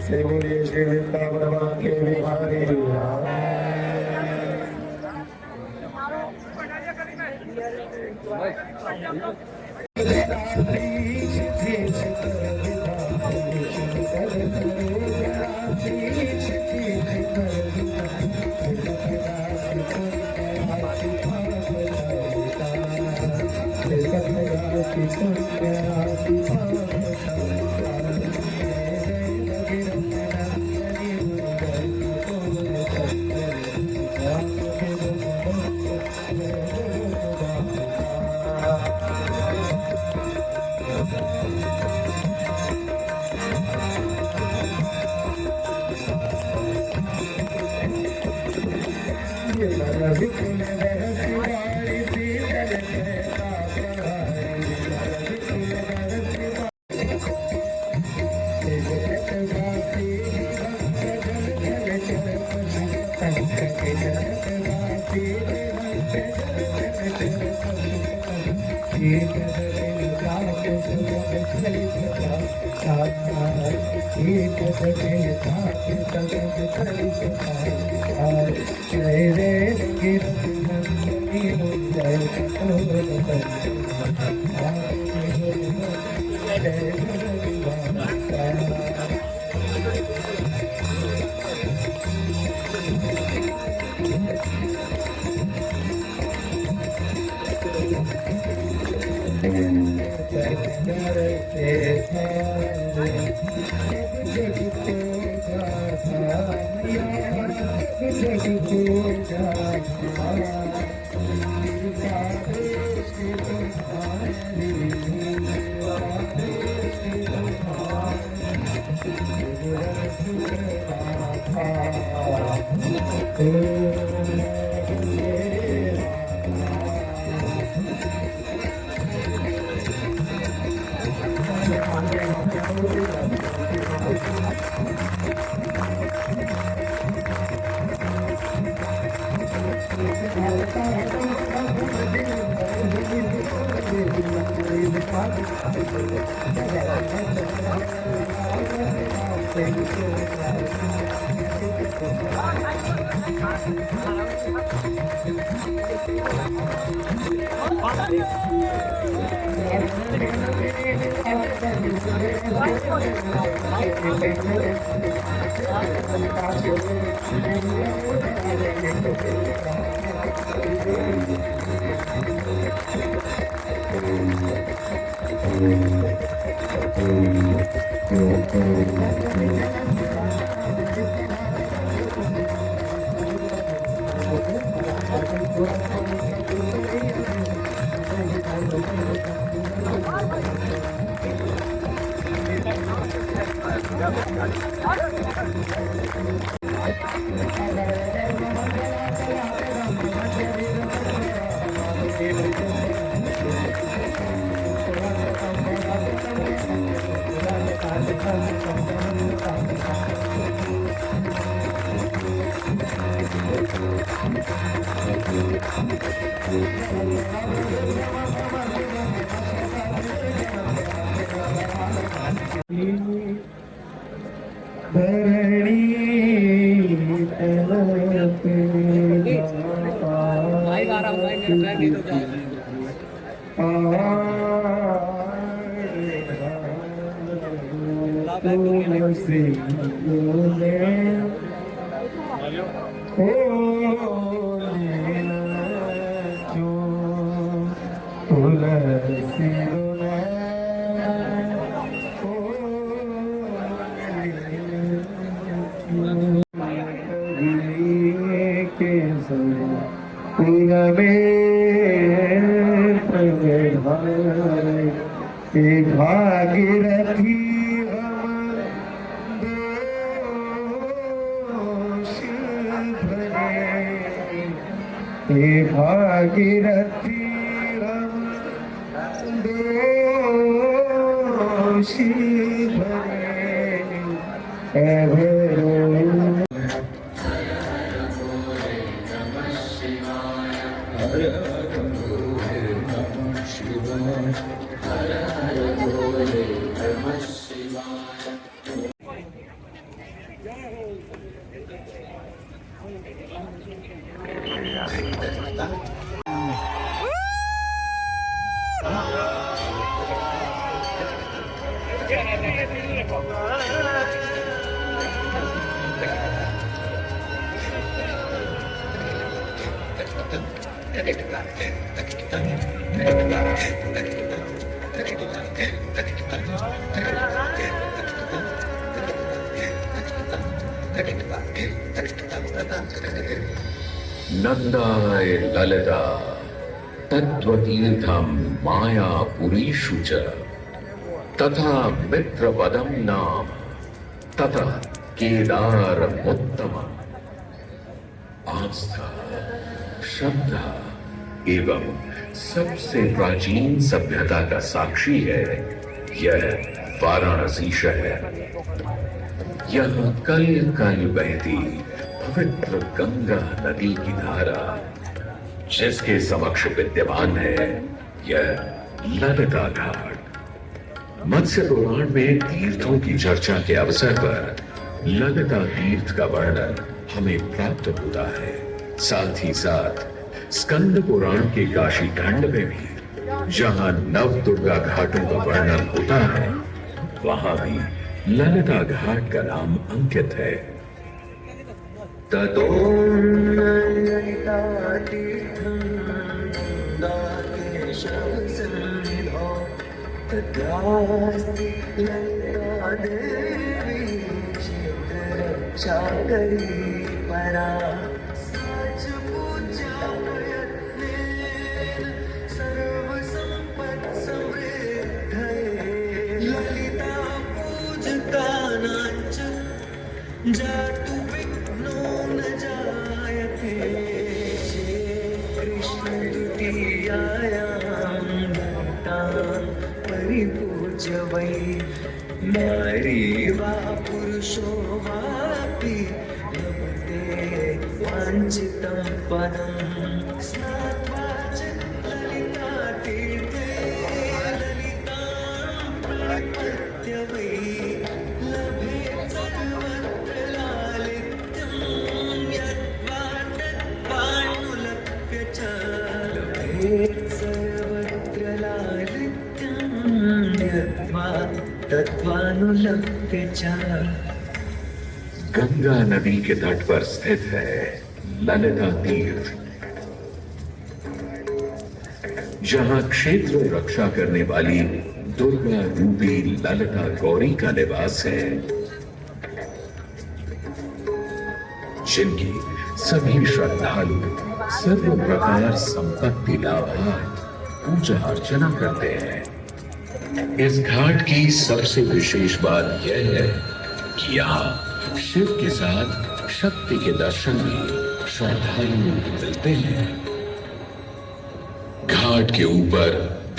से बोलिए श्री वृंदावन के बिहारी भागीरथी हे भागीरथी हम दोषी भरे अभरो नंदाय ललिता तत्त्वतीर्थम मायापुरीषु च तथा मित्रपदम नाम तथा केदारमुत्तम। आस्था, श्रद्धा एवं सबसे प्राचीन सभ्यता का साक्षी है यह वाराणसी शहर। यहाँ कल कल बहती पवित्र गंगा नदी की धारा, जिसके समक्ष विद्यमान है यह ललिता घाट। मत्स्य पुराण में तीर्थों की चर्चा के अवसर पर ललिता तीर्थ का वर्णन हमें प्राप्त होता है। साथ ही साथ स्कंद पुराण के काशी खंड में भी जहां नव दुर्गा घाटों का वर्णन होता है, वहां भी ललिता घाट का नाम अंकित है। ततो ललिता तीर्थं दाकेशवसन्निधौ तत्रास्ति ललिता देवी क्षेत्ररक्षाकरी परा। साच पूज्यायत्ने सर्वसम्पत्समृद्धये ललिता पूजकानां च जातु विघ्नो न जायते। कृष्ण द्वितीयायां भक्तान् परिपूज्य वै नारी वा पुरुषो वापि लभते वाञ्छितं पदम्। स्नात्वा च ललितातीर्थे ललितां प्रणिपत्य वै लभेत् सर्वत्र लालित्यं। यद्वा तद्वानुलभ्य च लभेत् सर्वत्र लालित्यं। यद्वा तद्वानुलभ्य च। गंगा नदी के तट पर स्थित है ललिता तीर्थ, जहां क्षेत्र रक्षा करने वाली दुर्गा रूपी ललिता गौरी का निवास है, जिनकी सभी श्रद्धालु सर्व प्रकार संपत्ति लाभार्थ पूजा अर्चना करते हैं। इस घाट की सबसे विशेष बात यह है कि यहाँ शिव के साथ शक्ति के दर्शन भी श्रद्धालुओं को मिलते हैं। घाट के ऊपर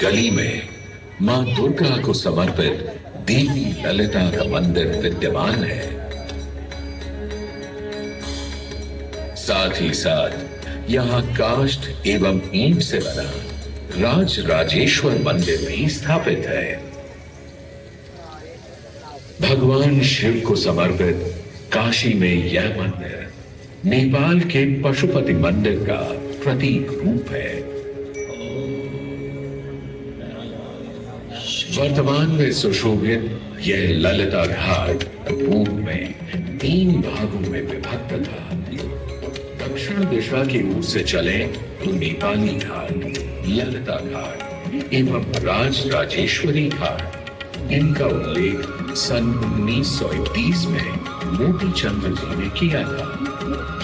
गली में मां दुर्गा को समर्पित देवी ललिता का मंदिर विद्यमान है। साथ ही साथ यहाँ काष्ठ एवं ईंट से बना राज राजेश्वर मंदिर भी स्थापित है। भगवान शिव को समर्पित काशी में यह मंदिर नेपाल के पशुपति मंदिर का प्रतीक रूप है। वर्तमान में सुशोभित यह ललिता घाट पूर्व में 3 भागों में विभक्त था। दक्षिण दिशा की ओर से चले तो नेपाली घाट, ललिता घाट एवं राज राजेश्वरी घाट। इनका उल्लेख सन 1931 में मोती चंद्र जी ने किया था,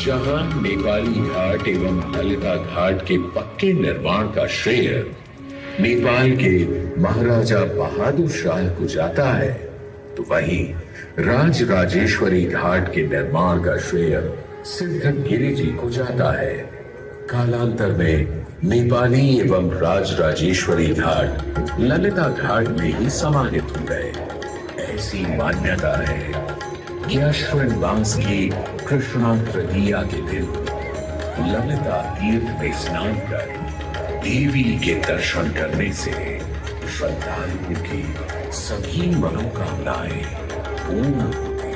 जहां नेपाली घाट एवं ललिता घाट के पक्के निर्माण का श्रेय नेपाल के महाराजा बहादुर शाह को जाता है, तो वहीं राज राजेश्वरी घाट के निर्माण का श्रेय सिद्धगिरी जी को जाता है। कालांतर में नेपाली एवं राजराजेश्वरी घाट ललिता घाट में ही समाहित हो गए। ऐसी मान्यता है कि अश्विन मास की कृष्णा तृतीया के दिन ललिता तीर्थ में स्नान कर देवी के दर्शन करने से श्रद्धालुओं की सभी मनोकामनाएं पूर्ण होती है।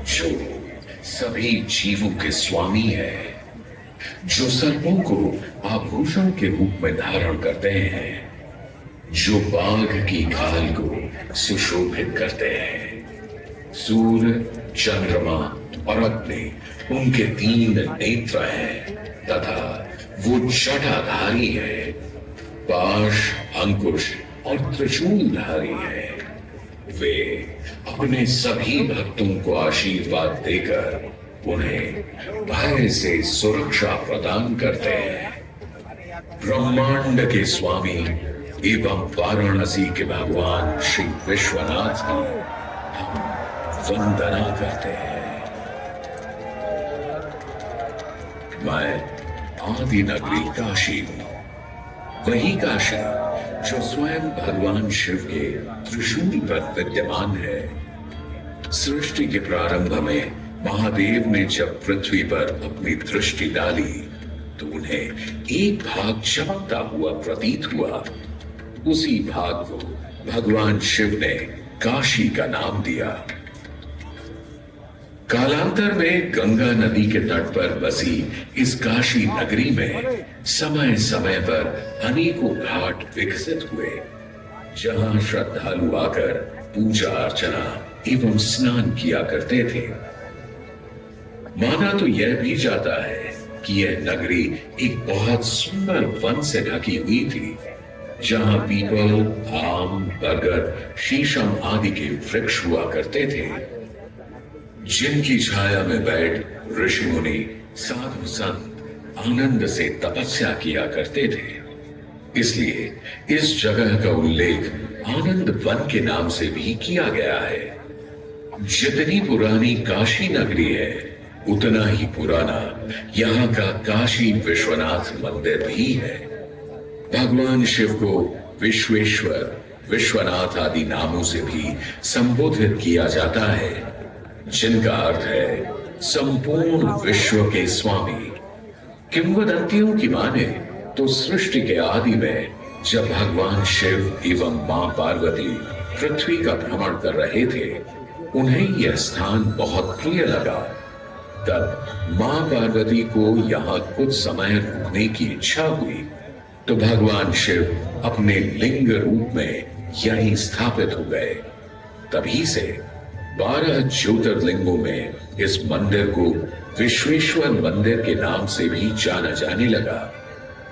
जो सभी जीवों के स्वामी है, जो सर्पों को आभूषण के रूप में धारण करते हैं, जो बाघ की खाल को सुशोभित करते हैं, सूर्य, चंद्रमा और अग्नि उनके 3 नेत्र हैं तथा वो जटाधारी है, पाश, अंकुश और त्रिशूलधारी है। वे अपने सभी भक्तों को आशीर्वाद देकर उन्हें भय से सुरक्षा प्रदान करते हैं। ब्रह्मांड के स्वामी एवं वाराणसी के भगवान श्री विश्वनाथ की हम वंदना करते हैं। मैं आदि नगरी काशी हूं, वही काशी जो स्वयं भगवान शिव के त्रिशूल पर विद्यमान है। सृष्टि के प्रारंभ में महादेव ने जब पृथ्वी पर अपनी दृष्टि डाली तो उन्हें एक भाग चमकता हुआ प्रतीत हुआ। उसी भाग को भगवान शिव ने काशी का नाम दिया। कालांतर में गंगा नदी के तट पर बसी इस काशी नगरी में समय समय पर अनेकों घाट विकसित हुए, जहां श्रद्धालु आकर पूजा अर्चना एवं स्नान किया करते थे। माना तो यह भी जाता है कि यह नगरी एक बहुत सुंदर वन से ढकी हुई थी, जहां पीपल, आम, बरगद, शीशम आदि के वृक्ष हुआ करते थे, जिनकी छाया में बैठ ऋषि मुनि, साधु संत आनंद से तपस्या किया करते थे। इसलिए इस जगह का उल्लेख आनंद वन के नाम से भी किया गया है। जितनी पुरानी काशी नगरी है, उतना ही पुराना यहाँ का काशी विश्वनाथ मंदिर भी है। भगवान शिव को विश्वेश्वर, विश्वनाथ आदि नामों से भी संबोधित किया जाता है, जिनका अर्थ है संपूर्ण विश्व के स्वामी। किंवदंतियों की माने तो सृष्टि के आदि में जब भगवान शिव एवं मां पार्वती पृथ्वी का भ्रमण कर रहे थे, उन्हें यह स्थान बहुत प्रिय लगा। तब मां पार्वती को यहाँ कुछ समय रुकने की इच्छा हुई, तो भगवान शिव अपने लिंग रूप में यहीं स्थापित हो गए। तभी से 12 ज्योतिर्लिंगों में इस मंदिर को विश्वेश्वर मंदिर के नाम से भी जाना जाने लगा,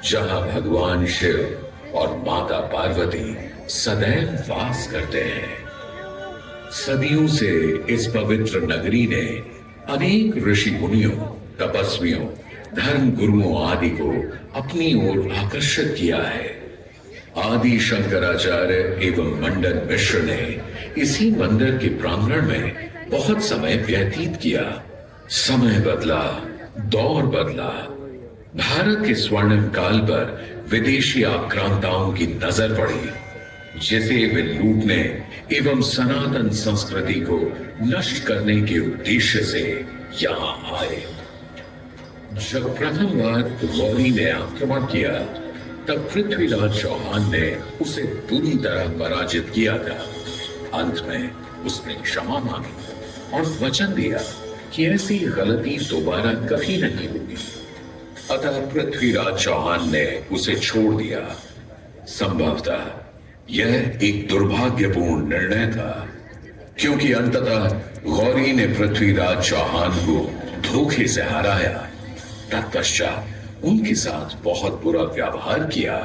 जहां भगवान शिव और माता पार्वती सदैव वास करते हैं। सदियों से इस पवित्र नगरी ने अनेक ऋषि मुनियों, तपस्वियों, धर्म गुरुओं आदि को अपनी ओर आकर्षित किया है। आदि शंकराचार्य एवं मंडन मिश्र ने इसी मंदिर के प्रांगण में बहुत समय व्यतीत किया। समय बदला, दौर बदला, भारत के स्वर्णिम काल पर विदेशी आक्रांताओं की नजर पड़ी, जिसे वे लूटने एवं सनातन संस्कृति को नष्ट करने के उद्देश्य से यहाँ आए। जब प्रथम बार गौरी ने आक्रमण किया, तब पृथ्वीराज चौहान ने उसे बुरी तरह पराजित किया था। अंत में उसने क्षमा मांगी और वचन दिया कि ऐसी गलती दोबारा कभी नहीं होगी। अतः पृथ्वीराज चौहान ने उसे छोड़ दिया। संभवतः यह एक दुर्भाग्यपूर्ण निर्णय था, क्योंकि अंततः गौरी ने पृथ्वीराज चौहान को धोखे से हराया। तत्पश्चात उनके साथ बहुत बुरा व्यवहार किया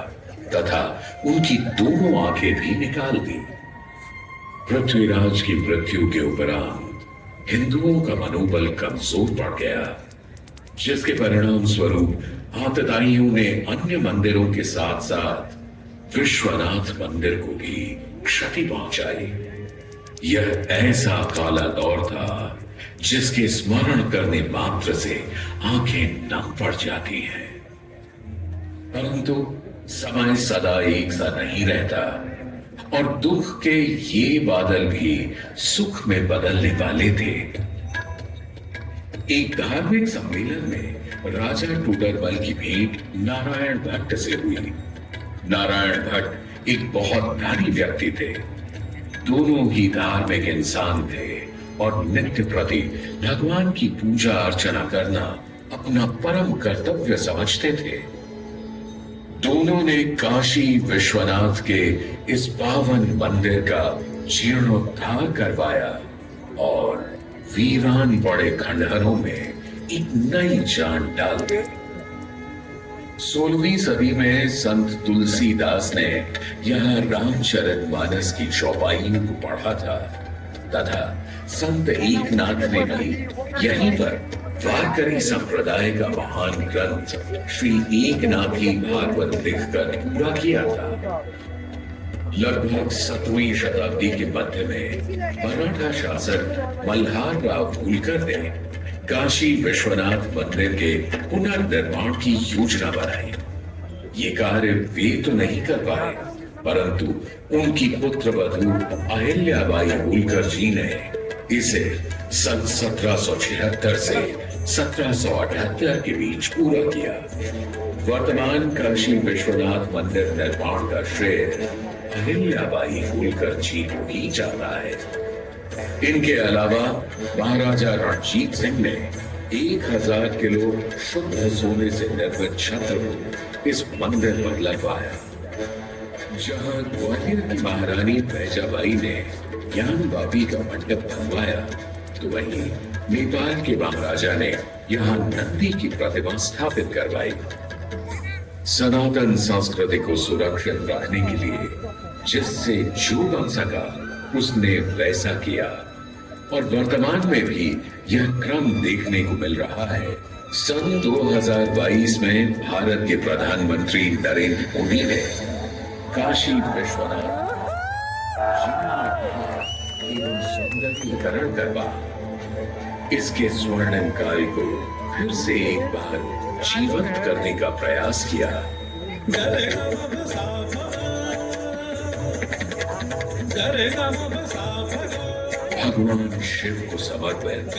तथा उनकी दोनों आंखें भी निकाल दी। पृथ्वीराज की मृत्यु के उपरांत हिंदुओं का मनोबल कमजोर पड़ गया, जिसके परिणाम स्वरूप आतताइयों ने अन्य मंदिरों के साथ साथ विश्वनाथ मंदिर को भी क्षति पहुंचाई। यह ऐसा काला दौर था जिसके स्मरण करने मात्र से आंखें नम पड़ जाती हैं। परंतु समय सदा एक सा नहीं रहता और दुख के ये बादल भी सुख में बदलने वाले थे। एक धार्मिक सम्मेलन में राजा टूटरबल की भेंट नारायण भट्ट से हुई। नारायण भट्ट एक बहुत धनी व्यक्ति थे। दोनों ही धार्मिक इंसान थे और नित्य प्रति भगवान की पूजा अर्चना करना अपना परम कर्तव्य समझते थे। दोनों ने काशी विश्वनाथ के इस पावन मंदिर का जीर्णोद्धार करवाया और वीरान पड़े खंडहरों में एक नई जान डाल दी। 16वीं सदी में संत तुलसीदास ने यहाँ रामचरितमानस की चौपाइयों को पढ़ा था तथा संत एकनाथ ने भी यहीं पर वारकरी संप्रदाय का महान ग्रंथ श्री एकनाथी भागवत लिखकर पूरा किया था। लगभग 7वीं शताब्दी के मध्य में मराठा शासक मल्हार राव होलकर ने काशी विश्वनाथ मंदिर के पुनर्निर्माण की योजना बनाई। ये कार्य वे तो नहीं कर पाए, परंतु उनकी पुत्र वधू अहिल्याबाई होलकर जी ने इसे सन 1776 से 1778 के बीच पूरा किया। वर्तमान काशी विश्वनाथ मंदिर निर्माण का श्रेय अहिल्याबाई होलकर जी को ही जाता है। इनके अलावा महाराजा रणजीत सिंह ने 1000 किलो शुद्ध सोने से निर्मित छत्र को इस मंदिर पर लगवाया। जहां ग्वालियर की महारानी फैजाबाई ने ज्ञानवापी का मंडप बनवाया, तो वहीं नेपाल के महाराजा ने यहाँ नंदी की प्रतिमा स्थापित करवाई। सनातन संस्कृति को सुरक्षित रखने के लिए जिससे जो बन सका उसने वैसा किया और वर्तमान में भी यह क्रम देखने को मिल रहा है। सन 2022 में भारत के प्रधानमंत्री नरेंद्र मोदी ने काशी विश्वनाथ एवं सौंदर्यीकरण करवा इसके स्वर्णिम काल को फिर से एक बार जीवंत करने का प्रयास किया। भगवान शिव को समर्पित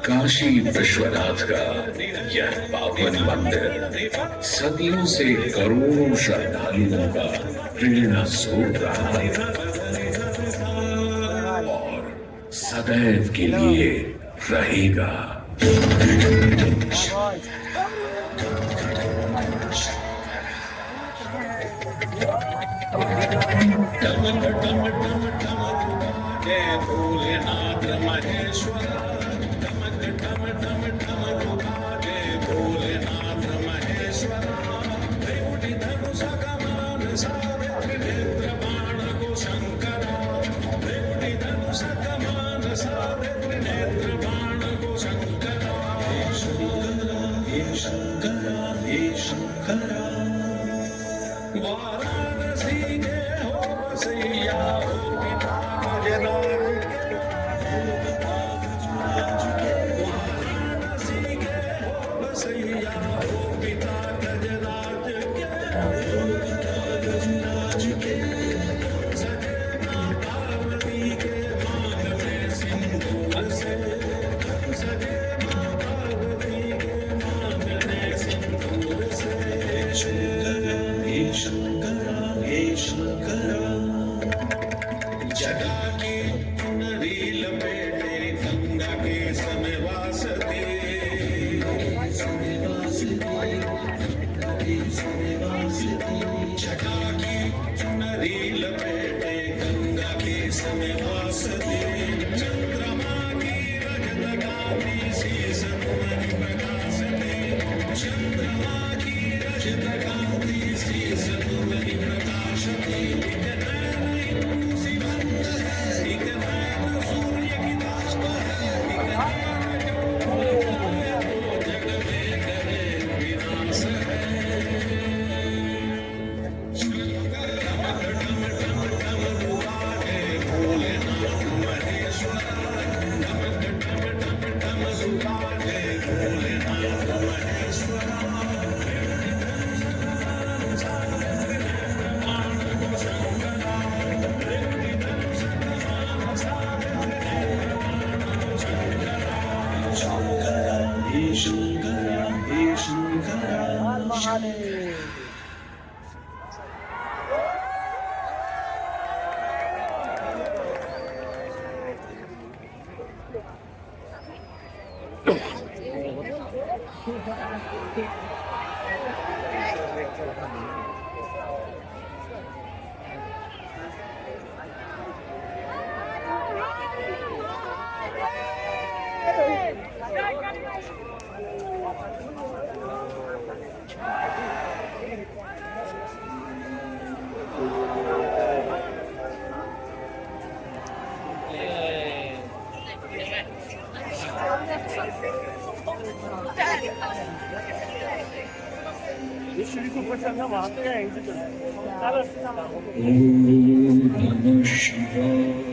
काशी विश्वनाथ का यह पावन मंदिर सदियों से करोड़ों श्रद्धालुओं का प्रेरणा स्रोत रहा है और सदैव के लिए रहेगा। जय भोलेनाथ महेश्वर, ठमक ठम ठम ठम जय भोलेनाथ महेश्वर। त्रिपुटी धनुष कमान सावित्री नेत्र बाण को शंकर, त्रिपुटी धनुष कमान सावित्री नेत्र बाण को शंकर। हे शंकर हे शंकर हे शंकर, वाराणसी के हो बसैया चंद्रमा की रजत कांति सी सनमणि प्रकाशती एक नैन इंदु सी मंद है एक नैन सूर्य की ताप है एक नैन जग में करे विनाश है भोलेनाथ महेश्वर भोलेनाथ महेश्वर हे शंकर हे शंकर Om Namah Shivaya.